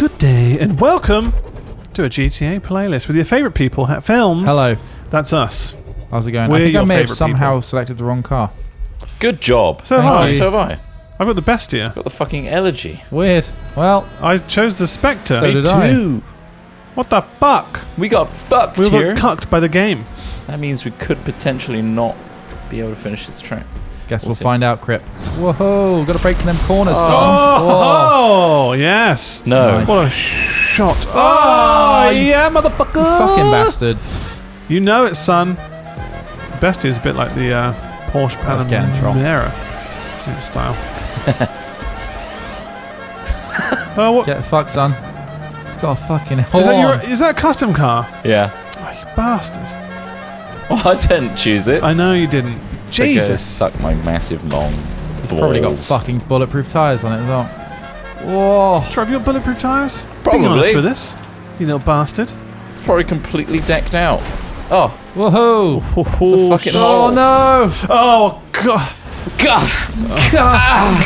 Good day and welcome to a GTA playlist with your favourite people, films. Hello. That's us. How's it going? We're I think I your may have favourite somehow people. selected the wrong car. Good job. So have I. So have I. I've got the best here. Got the fucking elegy. Weird. Well, I chose the Spectre. So did I. What the fuck? We got fucked We here. were cucked by the game. That means we could potentially not be able to finish this track. guess We'll we'll see. find out, Crip. Whoa, gotta break them corners, son. Oh, yes. No. Nice. What a shot. Oh, Oh, yeah, motherfucker. Fucking bastard. You know it, son. Best is a bit like the Porsche Let's get in Panamera in style. Oh, what? Get the fuck, son. It's got a fucking horn. Is that a custom car? Yeah. Oh, you bastard. Well, I didn't choose it. I know you didn't. They go Jesus. Suck my massive long It's probably got balls. fucking bulletproof tyres on it as well. Whoa. Troy, have you got bulletproof tyres? Probably. Being honest with us, you little bastard. It's probably completely decked out. Oh, Whoa. it's a fucking Oh, hole. no. Oh, God. God.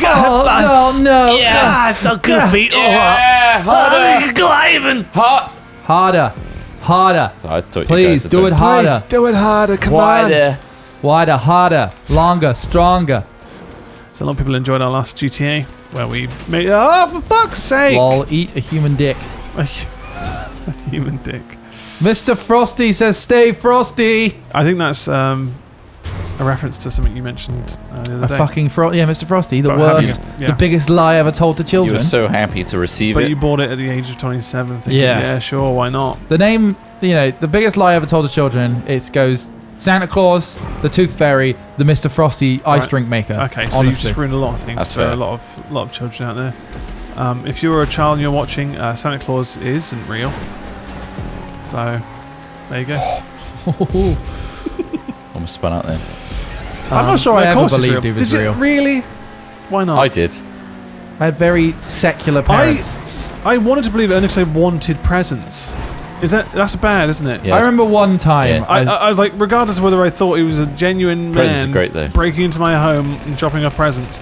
Oh, no. Yeah. so goofy. Yeah. Harder. Gliving. Hot. Harder. Harder. So I thought Please, you guys do it harder. Please do it harder. Come on. Wider. Wider, harder, longer, stronger. So a lot of people enjoyed our last GTA where we made. Oh, for fuck's sake! Lol, eat a human dick. A human dick. Mr. Frosty says stay frosty. I think that's a reference to something you mentioned the other day. Yeah, Mr. Frosty, the About worst, having- yeah. the biggest lie ever told to You children. were so happy to receive But it. you bought it at the age of 27. Thinking, Yeah. yeah, sure, why not? The name, the biggest lie ever told to children. It goes Santa Claus, the Tooth Fairy, the Mr. Frosty ice Right. drink maker. Okay, so honestly. you've just ruined a lot of things That's for fair. a lot of children out there. If you're a child and you're watching, Santa Claus isn't real. So there you go. I'm spun out there. I'm not sure of I ever course it's believed he was Did real. You really? Why not? I did. I had very secular parents. I wanted to believe it only because I wanted presents. That's bad, isn't it? Yeah. I remember one time. Yeah. I was like, regardless of whether I thought he was a genuine Presents man are great, though. breaking into my home and dropping off presents,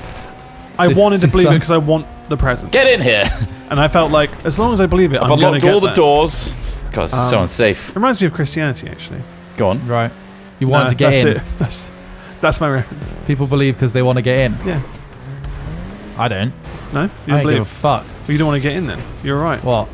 I See- wanted to see, believe it son. because I want the presents. Get in here. And I felt like, as long as I believe it, I've I'm going to unlocked get all the there. doors. God, this is so Um, unsafe. It reminds me of Christianity, actually. Go on. Right. You wanted to get that's in. It. That's my reference. People believe because they want to get in. Yeah. I don't. No? You I don't don't give a believe? fuck. Well, you don't want to get in then. You're right. What?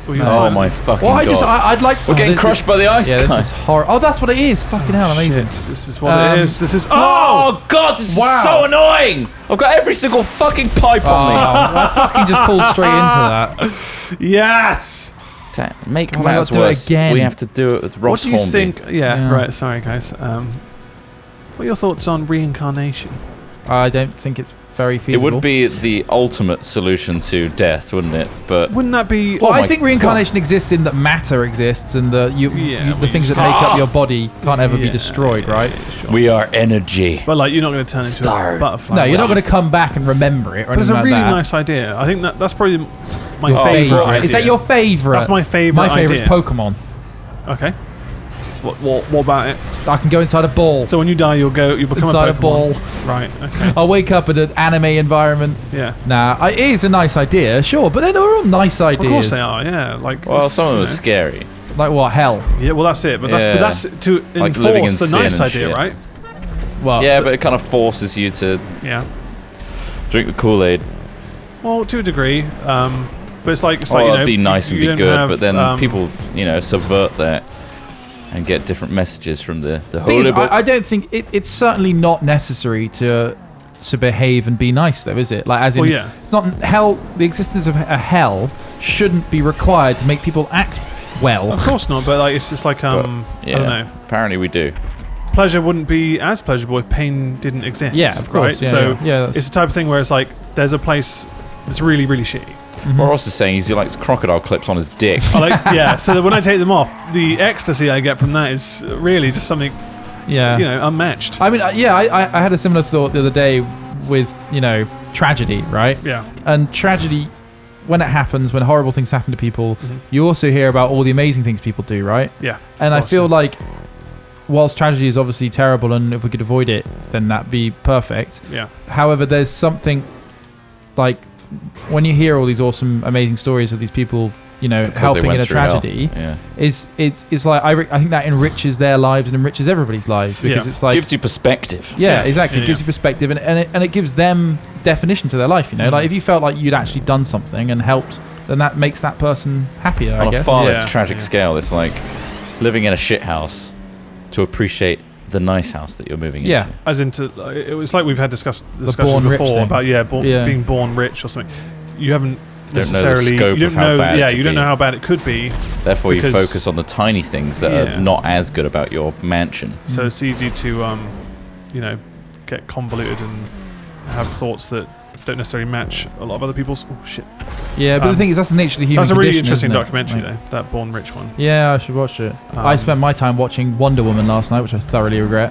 Well, you're No. Oh fine. my fucking Well, god. I'd like. We're getting crushed by the ice Yeah, guy. this is horror. Oh, that's what it is. Fucking hell, amazing. Shit, this is what it is. This is. Oh god, this Wow. is so annoying. I've got every single fucking pipe on me. I fucking just pulled straight into that. Yes! Make Oh, I matters gotta do it worse. again. We have to do it with Ross What do you Hornby. think? Yeah, Yeah. right. Sorry, guys. What are your thoughts on reincarnation? I don't think it's very It feasible. would be the ultimate solution to death, wouldn't it? But Wouldn't that be? Well, Oh I my think reincarnation exists in that matter exists and the Yeah, the we things that just- make up your body can't ever be Yeah, destroyed, right? Sure. we are energy. But like, you're not going to turn into Star. a butterfly. No, you're not going to come back and remember it or But it's anything a like really that. nice idea. I think that's probably my Your favorite. favourite. Idea. Is that your favourite? That's my favourite. My favourite's idea. Pokemon. Okay. What about it? I can go inside a ball. So when you die, you'll become Inside a a Pokemon. ball. Right. Okay. I'll wake up in an anime environment. Yeah. Nah, it is a nice idea, sure, but they're all nice ideas. Of course they are. Yeah. Like. Well, some of them you are know. scary. Like what? Hell. Yeah. Well, that's it. But Yeah. that's to Like living in enforce the sin nice and idea, shit. right? Well, Yeah, but it kind of forces you to Yeah. drink the Kool-Aid. Well, to a degree. But it's like Oh, you know, it'd be nice and you be don't good, have, but then people, subvert that and get different messages from the thing holy is, book. I don't think it's certainly not necessary to behave and be nice, though, is it? Like, as in, Well, yeah. it's not hell. The existence of a hell shouldn't be required to make people act well. Of course not. But like, it's just like But, I don't know. Apparently we do. Pleasure wouldn't be as pleasurable if pain didn't exist. Yeah, of course. Right? Yeah, so yeah, that's- it's the type of thing where it's like there's a place that's really, really shitty. What Ross is saying is he likes crocodile clips on his dick. I like, yeah. So that when I take them off, the ecstasy I get from that is really just something, Yeah. unmatched. I mean, I had a similar thought the other day with tragedy, right? Yeah. And tragedy, when it happens, when horrible things happen to people, Mhm. you also hear about all the amazing things people do, right? Yeah. And I course, feel yeah. like, whilst tragedy is obviously terrible, and if we could avoid it, then that'd be perfect. Yeah. However, there's something like when you hear all these awesome, amazing stories of these people, you know, because they helping went in a through hell. tragedy, Yeah. it's like I think that enriches their lives and enriches everybody's lives because Yeah. it's like Gives you perspective. yeah, Yeah. exactly. Yeah, It gives you perspective and it gives them definition to their life. You know, like if you felt like you'd actually done something and helped, then that makes that person happier. I On a guess. far Yeah. less tragic Yeah. scale, it's like living in a shit house to appreciate the nice house that you're moving Yeah. into. As into, it was like we've had discussions born rich before thing. about Yeah. being born rich or something. You haven't Don't know the necessarily, scope you don't of how know, bad it yeah, could you don't be. know how bad it could be. Therefore, you Because- focus on the tiny things that Yeah. are not as good about your mansion. So it's easy to, you know, get convoluted and have thoughts that don't necessarily match a lot of other people's. Oh shit! Yeah, but the thing is, that's the nature of the human That's a really condition, interesting isn't it? documentary, Like- though. That Born Rich one. Yeah, I should watch it. I spent my time watching Wonder Woman last night, which I thoroughly regret.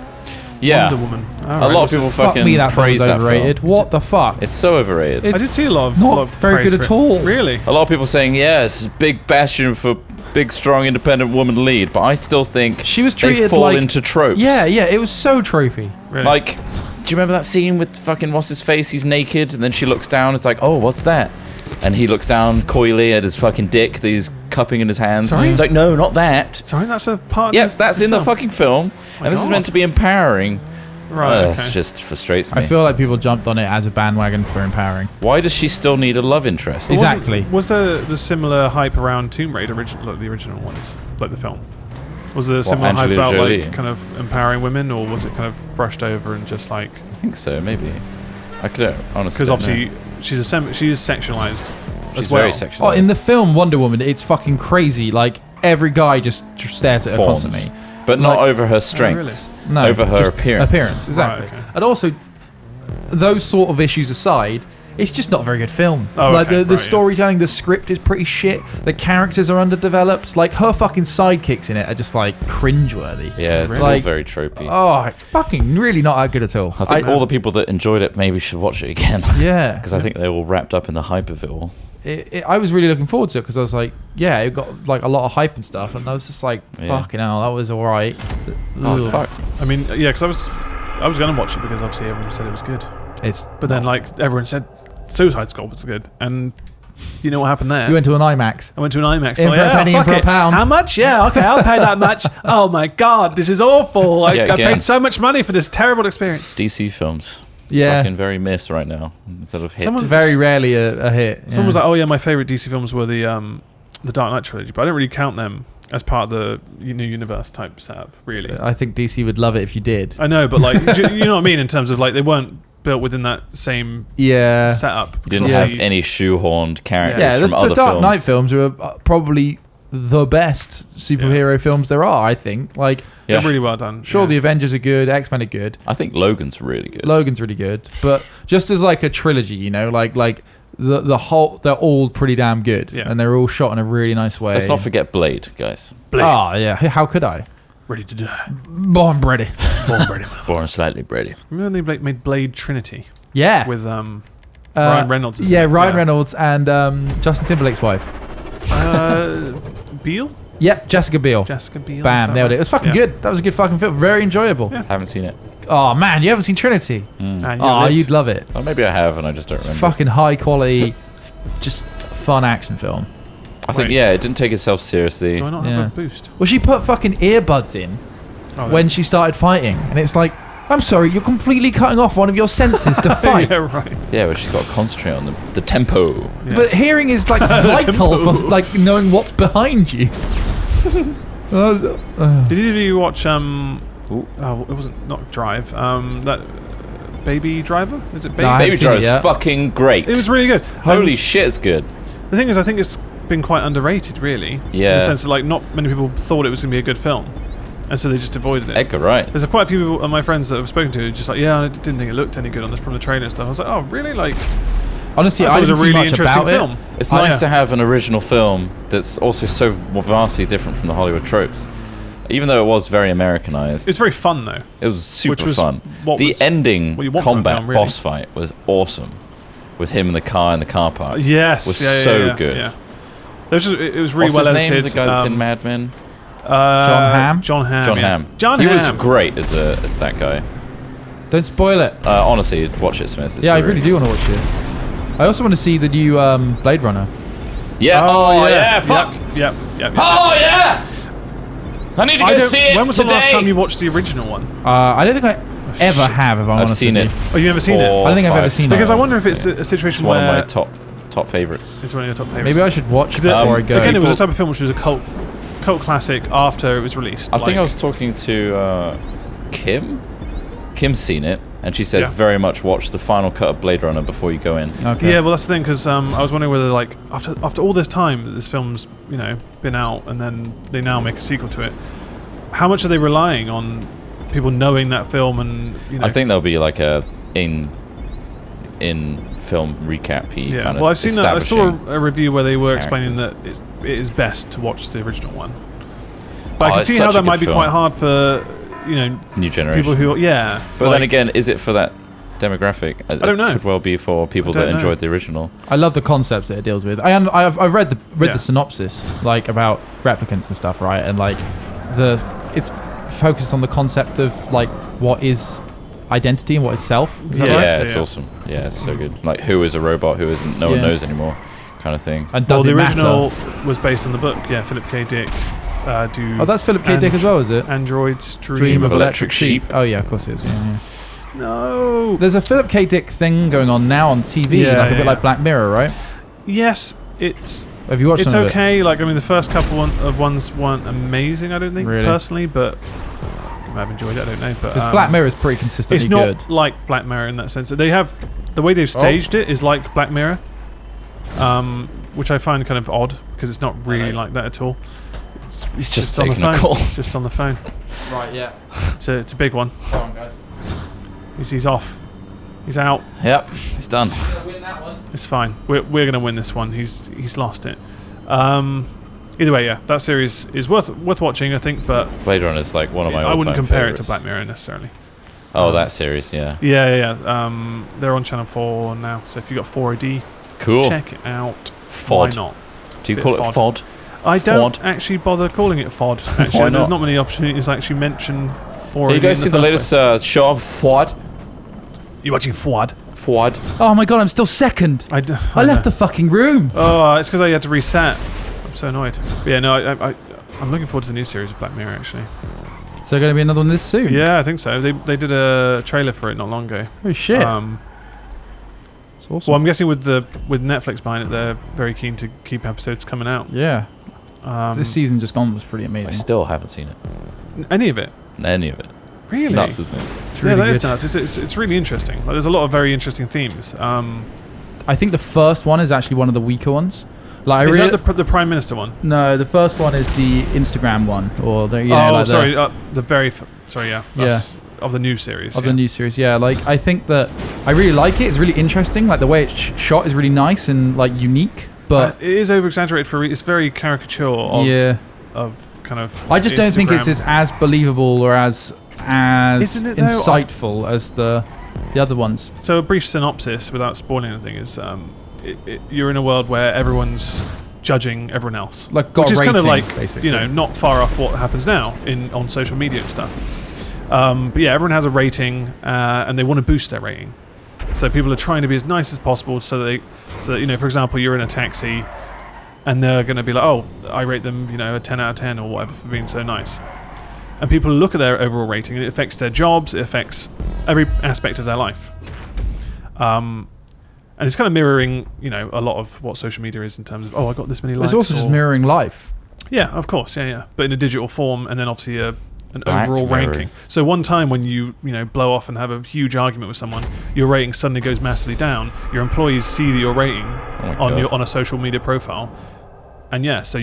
Yeah. Wonder Woman. A lot of people Fuck fucking me, that praise film's that overrated. film. What the fuck? It's so overrated. It's I did see a lot of not lot of very praise good at for it. all. Really? A lot of people saying, yeah, it's a big bastion for big, strong, independent woman lead, but I still think She was they treated fall like into tropes. yeah, it was so tropey. Really? Like, do you remember that scene with fucking what's his face? He's naked, and then she looks down. It's like, oh, what's that? And he looks down coyly at his fucking dick that he's cupping in his hands. Sorry? He's like, no, not that. Sorry, that's a part. Yeah, of this, that's this in the film? fucking film, My and this is God. meant to be empowering. Right. It Okay. just frustrates me. I feel like people jumped on it as a bandwagon for empowering. Why does she still need a love interest? Is- Exactly. Was there the similar hype around Tomb Raider, like the original ones, like the film? Was there a similar hype Angelina about Jolie? like kind of empowering women, or was it kind of brushed over and just like I think so, maybe. I could honestly. because don't obviously know. she is sexualized She's as well. very sexualized. Oh, in the film Wonder Woman, it's fucking crazy. Like every guy just stares at her Fawns. constantly. But not Like- over her strengths. No, Over her just appearance. Appearance, exactly. Right, okay. And also, those sort of issues aside, it's just not a very good film. Oh, like okay, the right, yeah. storytelling, the script is pretty shit. The characters are underdeveloped. Like her fucking sidekicks in it are just like cringeworthy. Yeah, it's all Like- very tropey. Oh, it's fucking really not that good at all. I think all the people that enjoyed it maybe should watch it again. yeah, Because I think they're all wrapped up in the hype of it all. I was really looking forward to it because I was like, yeah, it got like a lot of hype and stuff, and I was just like, Yeah. fucking hell, that was all right. Oh, Ugh. fuck. I mean, yeah, because I was going to watch it because obviously everyone said it was good, It's but then like everyone said Suicide Squad was good, and you know what happened there? you went to an IMAX. I went to an IMAX. In So for a penny, in fuck for a it. pound. How much? Yeah, okay, I'll pay that much. Oh my god, this is awful. Like, Yeah, I again. paid so much money for this terrible experience. DC films. Yeah, Fucking very miss right now. Instead of hit. Someone- it's very rarely a hit. Someone was like, "Oh yeah, my favorite DC films were the Dark Knight trilogy," but I don't really count them as part of the new universe type setup. Really, I think DC would love it if you did. I know, but like, you know what I mean in terms of like they weren't built within that same Yeah, setup. You didn't Yeah. have any shoehorned characters yeah. from The other Dark films. Knight films are probably the best superhero films there are. I think. Like, Yeah. They're really well done. sure, yeah. the Avengers are good, X-Men are good, I think Logan's really good. Logan's really good, but just as like a trilogy, you know, like the whole, they're all pretty damn good, Yeah. and they're all shot in a really nice way. Let's not forget Blade, guys. Blade. Oh yeah, how could I? Ready to die. Born ready. Born ready. Born slightly Brady. Remember when they made Blade Trinity Yeah. with Ryan Reynolds? is Yeah, it? Ryan Reynolds and Justin Timberlake's wife. Beale, Yep, Jessica Biel. Jessica Biel. is Bam, that nailed right? it. It was fucking Yeah. good. That was a good fucking film. Very enjoyable. Yeah. Haven't seen it. Oh man, you haven't seen Trinity? And you Oh, lived. you'd love it. Or maybe I have and I just don't remember. Fucking high quality, just fun action film. I think, Wait. yeah, it didn't take itself seriously. Do I not Yeah. have a boost? Well, she put fucking earbuds in Oh, when she started fighting, and it's like, I'm sorry, you're completely cutting off one of your senses to fight. yeah, right. Yeah, but she's got to concentrate on the tempo. Yeah. But hearing is like vital for like knowing what's behind you. Did either of you watch Oh, it wasn't not Drive. That Baby Driver? Is it Baby? No, I Baby haven't seen it Driver's yet. fucking great. It was really good. Holy shit, it's good. The thing is, I think it's been quite underrated, really. Yeah. In the sense that like not many people thought it was going to be a good film, and so they just avoided it. Edgar Wright. There's quite a few people, my friends that I've spoken to, just like, yeah, I didn't think it looked any good from the trailer and stuff. I was like, oh, really? Like, Honestly, I I thought it didn't was a see really much interesting about film. it. It's Oh, nice yeah. to have an original film that's also so vastly different from the Hollywood tropes. Even though it was very Americanized, It's very fun though. it was super Which was fun. what The was- ending what you want from a combat film, really. boss fight was awesome. With him in the car park. Yes, Was yeah, yeah, so yeah, good. Yeah. It was really What's well his edited. name? The guy that's in Mad Men? John Hamm? John Hamm. John yeah. Hamm. John He Hamm. was great as that guy. Don't spoil it. Honestly, watch it, Smith. It's Yeah, I really do want to watch it. I also want to see the new Blade Runner. Yeah. Oh, yeah. Fuck. Yep. Oh, yeah. I need to go see it. When was today. the last time you watched the original one? I don't think I ever have. If I'm honest I've seen with it. you. Oh, you never seen it? I don't think I've ever seen it. Because I wonder if it's a situation One where of my top favorites. it's one of your top favorites. Maybe I should watch it before I go. Again, it was a type of film which was a cult classic after it was released. I think I was talking to Kim. Kim's seen it, and she said Yeah. very much watch the final cut of Blade Runner before you go in. Okay. Yeah, well, that's the thing, because I was wondering whether, like, after all this time that this film's, been out, and then they now make a sequel to it, how much are they relying on people knowing that film and, I think there'll be like a in film recap-y yeah. kind of Well, I've seen that. I saw establishing. a review where they were explaining characters. that it is best to watch the original one. But I Oh, can it's see such how a that good might be film. quite hard for, New generation. people who, yeah. But like, then again, is it for that demographic? I don't know. It could well be for people I don't that know. enjoyed the original. I love the concepts that it deals with. I've read Yeah. the synopsis, like about replicants and stuff, right? And like it's focused on the concept of like what is identity and what is self. Is that Yeah. right? Yeah, it's Yeah. awesome. Yeah, it's so good. Like, who is a robot? Who isn't? No one Yeah. knows anymore, kind of thing. And well, does the it original matter? was based on the book, yeah, Philip K. Dick. Oh, that's Philip K. Dick as well, is it? Android's Dream of Electric Electric Sheep. Sheep. Oh yeah, of course it is. Yeah. No. There's a Philip K. Dick thing going on now on TV, Yeah, like a bit yeah. like Black Mirror, right? Yes, it's Have you watched it's some of it? okay. Like, I mean, the first couple of ones weren't amazing, I don't think, Really? personally, but I might have enjoyed it, I don't know. But Because Black Mirror is pretty consistently it's not good. like Black Mirror in that sense. They have the way they've staged it is like Black Mirror, which I find kind of odd because it's not really know. like that at all. He's just on the taking a phone. call. It's just on the phone. Right, yeah. It's a big one. Come on, guys. He's off. He's out. Yep, it's done. Win that one. It's fine. We're gonna win this one. He's lost it. Either way, yeah, that series is worth watching, I think. But Blade Runner is like one of my. I wouldn't all-time compare it to favorites. Black Mirror necessarily. Oh, that series, yeah. Yeah. They're on Channel 4 now, so if you got 4AD, Cool. check it out. FOD. Why not? Do you Bit call it FOD. FOD? I don't FOD. actually bother calling it FOD. Actually, Why there's not? not many opportunities to actually mention 4AD. Have you guys seen the latest show of FOD? You watching FOD? FOD. Oh my god, I'm still second. I left the fucking room. Oh, it's because I had to reset. I'm so annoyed. But yeah, no, I'm looking forward to the new series of Black Mirror, actually. So going to be another one this soon? Yeah, I think so. They did a trailer for it not long ago. Oh shit. It's awesome. Well, I'm guessing with Netflix behind it, they're very keen to keep episodes coming out. Yeah. This season just gone was pretty I amazing. still haven't seen it. Any of it? Any of it. Really? It's nuts, isn't it? It's Yeah, really that is good. nuts. It's really interesting. Like, there's a lot of very interesting themes. I think the first one is actually one of the weaker ones. Like, Is that the Prime Minister one? No, the first one is the Instagram one, or the sorry. The very sorry. Yeah. That's of the new series. of the new series. Yeah, like I think that I really like it. It's really interesting. Like the way it's shot is really nice and like unique. But it is over exaggerated for. It's very caricature of yeah, of kind of. I just don't think it's Instagram. as believable or as Isn't it, though? insightful as the other ones. So a brief synopsis, without spoiling anything, is you're in a world where everyone's judging everyone else, Like got which a is kind of rating, like basically. not far off what happens now on social media and stuff. But yeah, everyone has a rating, and they want to boost their rating. So people are trying to be as nice as possible, so that for example, you're in a taxi, and they're going to be like, oh, I rate them, a 10 out of 10 or whatever for being so nice. And people look at their overall rating, and it affects their jobs, it affects every aspect of their life. And it's kind of mirroring, a lot of what social media is in terms of, I got this many likes. It's also just mirroring life. Yeah, of course, yeah. But in a digital form, and then obviously an Black overall Mirror. ranking. So one time when you blow off and have a huge argument with someone, your rating suddenly goes massively down. Your employees see your rating on a social media profile, and yeah, so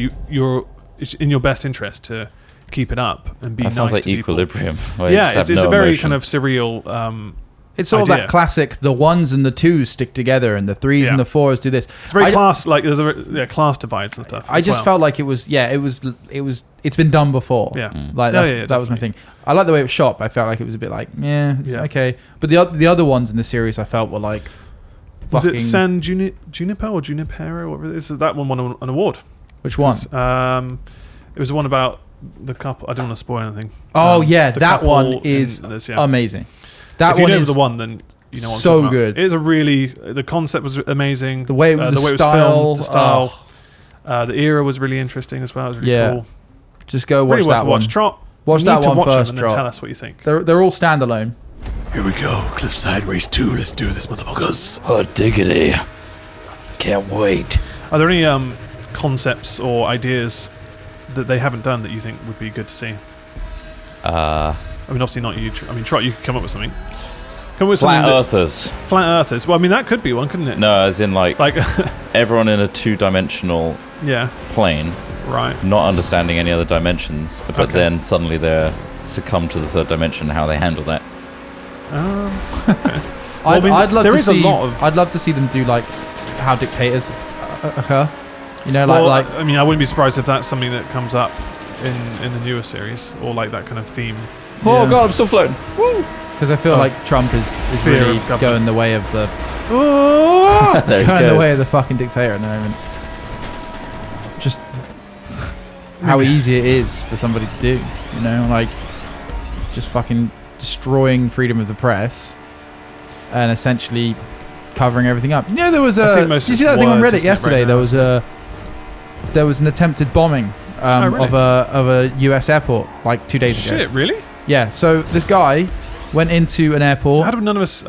it's in your best interest to keep it up and be That nice sounds like to people. Equilibrium. where you Yeah, just it's have a no very emotion. kind of surreal. It's sort of idea. that classic, the ones and the twos stick together and the threes Yeah. and the fours do this. It's very I- class, like there's class divides and stuff. I as just well. felt like it's been done before. Yeah. Like Yeah, that's, yeah, that was my thing. I like the way it was shot, but I felt like it was a bit like, it's Yeah. okay. But the other ones in the series I felt were like Was fucking, it San Juniper or Junipero? Whatever it is. That one won an award. which one? It was the one about the couple. I don't want to spoil anything. Oh yeah, the that couple one in is this, amazing. That if you one know is the one, then you know what I'm So talking about. good. It is a really the concept was amazing. The way it was, the way it was style, filmed, the style, the era was really interesting as well. It was really Yeah. cool. Just go watch Really worth that to one. watch. Trot. Watch you that need to one watch them first, and then Trot. tell us what you think. They're all standalone. Here we go, Cliffside Race 2. Let's do this, motherfuckers. Oh, diggity. Can't wait. Are there any concepts or ideas that they haven't done that you think would be good to see? I mean, obviously not you. I mean, Trot, you could come up with something. Come up with Flat something Earthers. Flat Earthers. Well, I mean, that could be one, couldn't it? No, as in like everyone in a two-dimensional yeah, plane, right. not understanding any other dimensions, but Okay. then suddenly they're succumb to the third dimension. How they handle that? Okay. Well, I mean, I'd love there to is see. a lot of. I'd love to see them do like how dictators occur. You know, Well, like I mean, I wouldn't be surprised if that's something that comes up in the newer series, or like that kind of theme. Oh Yeah. god, I'm still floating. because I feel of like Trump is fear really of government. going the way of the There you going the go. way of the fucking dictator at the moment. Just how easy it is for somebody to do, you know, like just fucking destroying freedom of the press and essentially covering everything up. You know, there was I a. think Did most you of see it's that thing on words, Reddit isn't it, yesterday? right now? There was an attempted bombing really? of a US airport like 2 days ago. Shit, really? Yeah. So this guy went into an airport, How did none of us?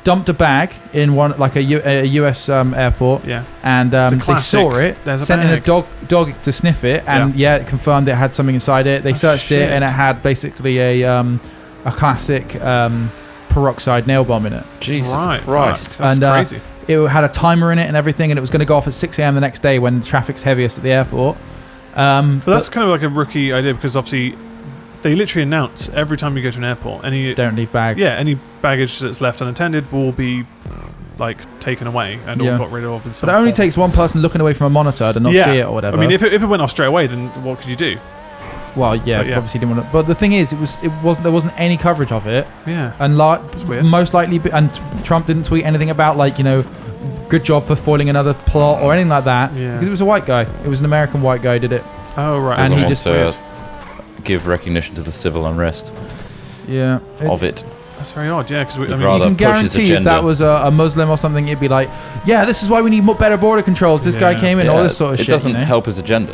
dumped a bag in one like a US airport, Yeah. and It's a they classic. saw it, There's a sent in a bag. dog to sniff it, and yeah, it confirmed it had something inside it. They Oh, searched it, shit. and it had basically a classic peroxide nail bomb in it. Jesus Right, Christ. fuck, that's And, crazy. It had a timer in it and everything, and it was going to go off at 6 a.m. the next day when traffic's heaviest at the airport. But that's kind of like a rookie idea because obviously they literally announce every time you go to an airport, any don't leave bags. any baggage that's left unattended will be like taken away and Yeah. all got rid of in some But it only form. takes one person looking away from a monitor to not Yeah. see it or whatever. I mean, if it went off straight away, then what could you do? well, yeah, but yeah. obviously didn't want to. But the thing is, there wasn't any coverage of it. Yeah. And weird. most likely, and Trump didn't tweet anything about like, you know, good job for foiling another plot or anything like that. Yeah. Because it was a white guy. It was an American white guy who did it. Oh right. And Doesn't he want just to weird. give recognition to the civil unrest Yeah. of it. That's very odd. Yeah, because I He'd mean, You rather can push his guarantee if agenda. that was a Muslim or something, it'd be like, yeah, this is why we need better border controls. This guy Yeah. came in, all this sort of it shit. doesn't you know? help his agenda.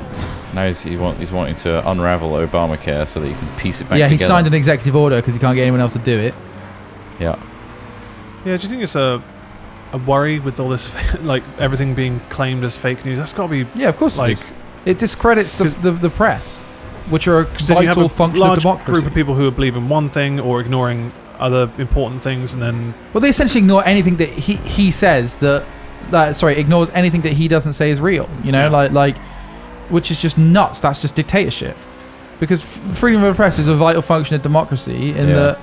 Now he's wanting to unravel Obamacare so that you can piece it back Yeah, he together. signed an executive order because he can't get anyone else to do it. Yeah. yeah. Do you think it's a worry with all this like everything being claimed as fake news? That's got to be Yeah, of course like it is. It discredits the press, which are a because then you have vital a function of large democracy. group of people who are believing one thing or ignoring other important things, and then Well, they essentially ignore anything that he says ignores anything that he doesn't say is real. You know, Yeah. like, which is just nuts. That's just dictatorship. Because freedom of the press is a vital function of democracy in Yeah. that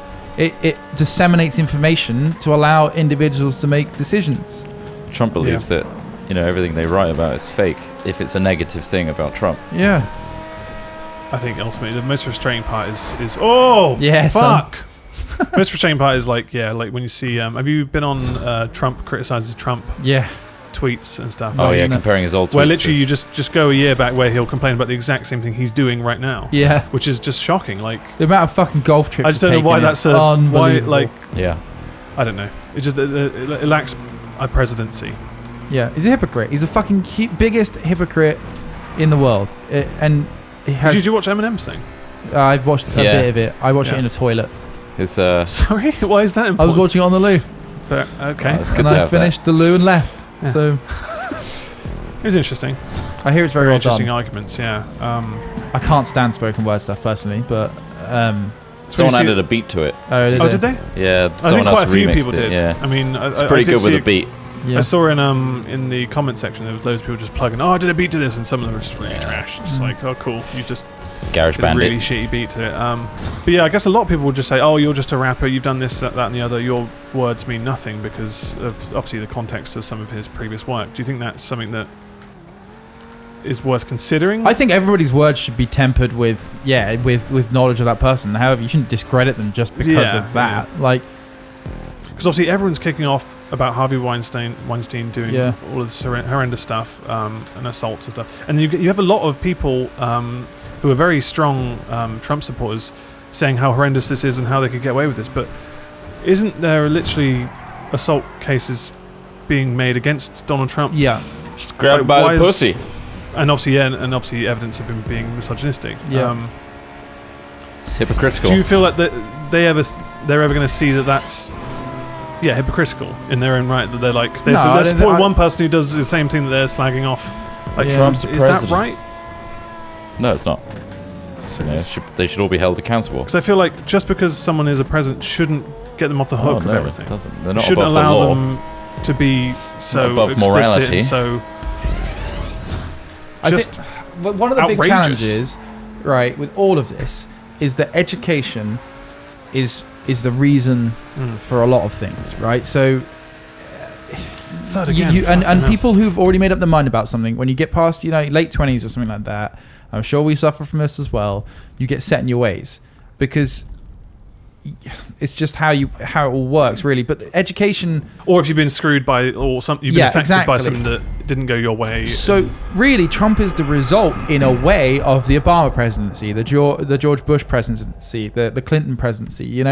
it disseminates information to allow individuals to make decisions. Trump believes that, you know, everything they write about is fake if it's a negative thing about Trump. Yeah. I think ultimately the most frustrating part is oh Yeah, son. fuck. Most frustrating part is like when you see have you been on Trump criticizes Trump Yeah. tweets and stuff? Oh, yeah, isn't it? comparing his old tweets. Where literally to you just go a year back where he'll complain about the exact same thing he's doing right now. Yeah. Which is just shocking. Like The amount of fucking golf trips I just don't know he's why taken that's is why unbelievable. like Yeah. I don't know. It just it lacks a presidency. Yeah, he's a hypocrite. He's the fucking biggest hypocrite in the world. And he has. Did you watch Eminem's thing? I've watched a Yeah. bit of it. I watched Yeah. it in a toilet. It's Sorry, why is that I was important? watching it on the loo, Fair- okay, it's good and to I have finished the loo and left. Yeah. So it was interesting. I hear it's very Very well interesting done. arguments. Yeah. I can't stand spoken word stuff personally, but that. So Someone you see- added a beat to it. Oh, did they? Yeah, I someone think else quite a few remixed people it. did. Yeah. I mean, It's I pretty did good see with a beat. Yeah. I saw in the comment section there was loads of people just plugging. Oh, I did a beat to this, and some of them were just really trash. Just like, oh, cool, you just Garage did a Bandit. really shitty beat to it. But yeah, I guess a lot of people would just say, oh, you're just a rapper. You've done this, that, and the other. Your words mean nothing because of obviously the context of some of his previous work. Do you think that's something that is worth considering? I think everybody's words should be tempered with knowledge of that person. However, you shouldn't discredit them just because of that. Like, because obviously everyone's kicking off about Harvey Weinstein doing all of this horrendous stuff and assaults and stuff, and you have a lot of people who are very strong Trump supporters saying how horrendous this is and how they could get away with this. But isn't there literally assault cases being made against Donald Trump. Yeah. Just grab Like, by why the is- pussy. And obviously evidence of him being misogynistic. Yeah. It's hypocritical. Do you feel like they're ever going to see that that's hypocritical in their own right? That they're like No, so I they're don't supporting think- one person who does the same thing that they're slagging off. Like Yeah. Trump's the is that president. right? No, it's not. You know, they should all be held accountable. Because I feel like just because someone is a president shouldn't get them off the hook of no, everything. it doesn't. They're not Shouldn't above the allow law. them to be so Not above explicit morality. and so I just think one of the big outrageous. challenges, right, with all of this is that education is the reason for a lot of things, right? So Third again. and people who've already made up their mind about something, when you get past late 20s or something like that, I'm sure we suffer from this as well. You get set in your ways because it's just how it all works, really. But education. Or if you've been screwed by, or you've been affected by something that didn't go your way. So really, Trump is the result, in a way, of the Obama presidency, the George Bush presidency, the Clinton presidency.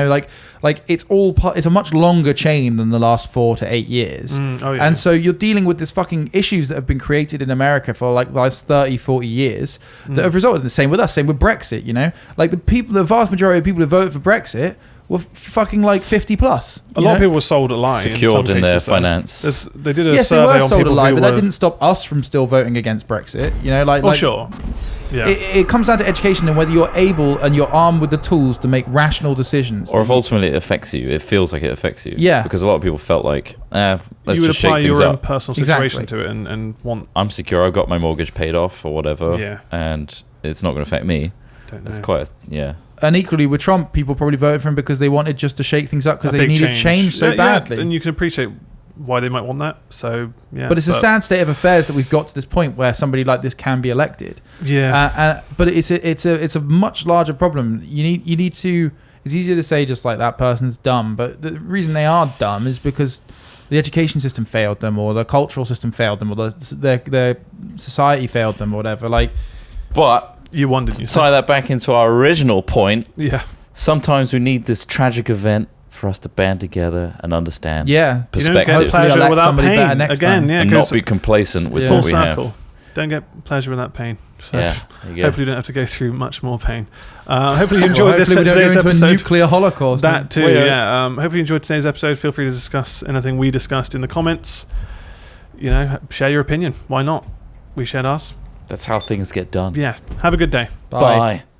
Like it's all it's a much longer chain than the last 4 to 8 years. And so you're dealing with this fucking issues that have been created in America for like the last 30, 40 years that have resulted in the same with us, same with Brexit. Like the vast majority of people who voted for Brexit were fucking like 50 plus. A lot of people were sold a lie. Secured in their cases, though. finance. They did a Yes, they survey were on sold a people lie, who but were, that didn't stop us from still voting against Brexit. sure. Yeah. It comes down to education and whether you're able and you're armed with the tools to make rational decisions. Or if ultimately it affects you, it feels like it affects you. Yeah. Because a lot of people felt like, let's you would just apply shake things your own up. personal situation Exactly. to it and want. I'm secure. I've got my mortgage paid off or whatever. Yeah. And it's not going to affect me. Don't know. It's quite, And equally with Trump, people probably voted for him because they wanted just to shake things up because A they big needed change so badly. and you can appreciate why they might want that. So yeah. But it's a sad state of affairs that we've got to this point where somebody like this can be elected. Yeah. But it's a much larger problem. You need to. It's easier to say just like that person's dumb, but the reason they are dumb is because the education system failed them, or the cultural system failed them, or their society failed them, or whatever. But you wondered to yourself. tie that back into our original point, Yeah. sometimes we need this tragic event for us to band together and understand Yeah. You don't get perspective Hopefully pleasure elect without somebody better pain. next Again, time. yeah, and not 'cause be complacent with Yeah. what full we circle. Don't get pleasure without pain. So have. Yeah, there you go. hopefully you don't have to go through much more pain. Hopefully you enjoyed Hopefully we don't go today's into a episode. nuclear holocaust. That too, Well, yeah. Hopefully you enjoyed today's episode. Feel free to discuss anything we discussed in the comments. Share your opinion. Why not? We shared ours. That's how things get done. Yeah. Have a good day. Bye.